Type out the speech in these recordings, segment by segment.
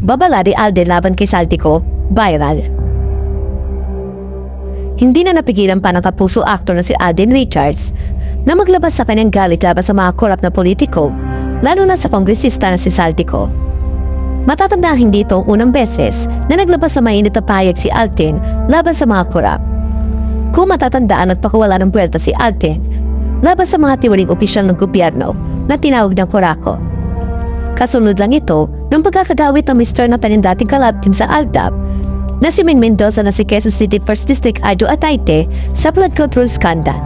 babala ni Alden laban kay Saldico, viral. Hindi na napigilan pa ng kapuso actor na si Alden Richards na maglabas sa kanyang galit laban sa mga korap na politiko, lalo na sa kongresista na si Saldico. Matatandaan hindi ito unang beses na naglabas sa mainit na pahayag si Alden laban sa mga korap. Kung matatandaan, nagpakawala ng buwelta si Alden laban sa mga tiwaling opisyal ng gobyerno na tinawag ng Coraco. Kasunod lang ito ng pagkakagawit ng Mr. na panindating kalab team sa Aldab na si Min Mendoza na si Quezon City 1st District Ado Atayte sa flood control scandal.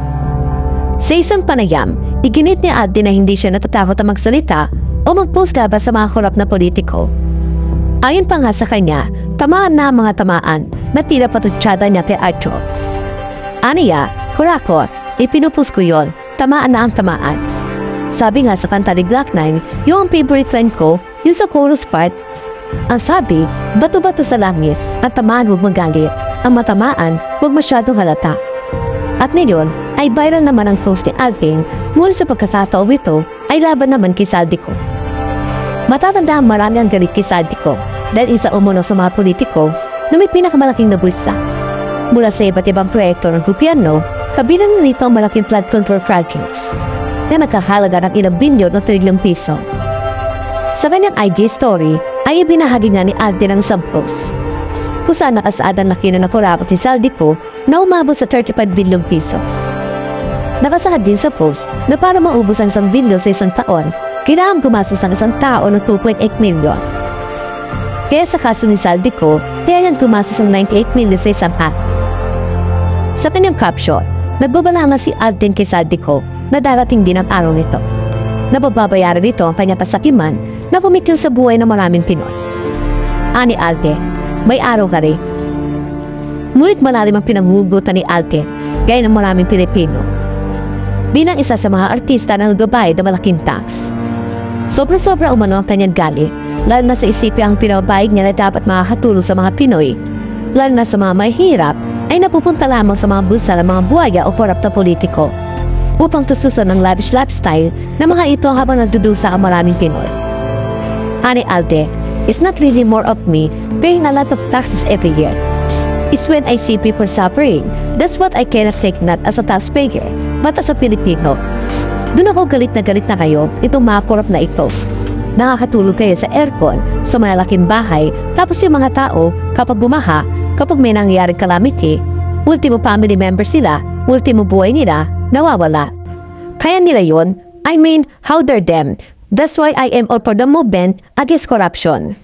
Sa isang panayam, iginit ni Alden na hindi siya natatakot na magsalita o mag-post laban sa mga korap na politiko. Ayon pa nga sa kanya, tamaan na ang mga tamaan na tila patutsada niya kay Archo. Aniya, Coraco, ipinupus ko yon, tamaan na ang tamaan. Sabi nga sa kanta ni Glock 9, yung favorite line ko, yung sa chorus part, ang sabi, bato-bato sa langit, ang tamaan huwag magalit, ang matamaan huwag masyadong halata. At ngayon, ay viral naman ang post ni Alden, ngunit sa pagkakataon ito, ay laban naman kay Saldico. Matatandaan marami ang galit kay Saldico dahil isa umuno sa mga politiko na may pinakamalaking nabulsa. Mula sa iba't ibang proyekto ng gobyerno, kabilang na nito ang malaking flood control projects na nagkakahalaga ng ilang bilyon o trilyong piso. Sa kanyang IG story, ay ibinahagi nga ni Alden ang subpost, kung saan nakasaad ang laki na nakurapot ni Saldico na umabot sa 35 bilyong piso. Nakasaad din sa post na para maubos ang 1 bilyon sa isang taon, kailangan gumastos ng isang tao ng 2.8 milyon. Kaya sa kaso ni Saldico, kaya yan gumastos ng 98 milyon sa isang at. Sa kanyang caption, nagbabala nga si Alden kay Saldico na darating din ang araw nito. Nababayaran nito ang kanyang kasakiman na pumikil sa buhay ng maraming Pinoy. Ani Alden, may araw ka rin. Ngunit malalim ang pinanghugutan ni Alden, gaya ng maraming Pilipino. Bilang isa sa mga artista na nagbabayad ng malaking tax. Sobra-sobra umano ang kanyang galit, lalo na sa isipin ang pinabayag niya na dapat makakatulong sa mga Pinoy, lalo na sa mga mahirap ay napupunta lamang sa mga bulsa ng mga buhaya o korap na politiko upang tustusan ng lavish lifestyle na mga ito habang nagdudusa ang maraming Pinoy. Ani Alden, it's not really more of me paying a lot of taxes every year. It's when I see people suffering. That's what I cannot take, not as a taxpayer, but as a Filipino. Doon ako galit na kayo, itong mga korap na ito. Nakakatulog kayo sa aircon, sa malalaking bahay, tapos yung mga tao, kapag bumaha, kapag may nangyaring calamity, ultimo family member sila, ultimo buhay nila, nawawala. Kaya nila yun, I mean, how dare them? That's why I am all for the movement against corruption.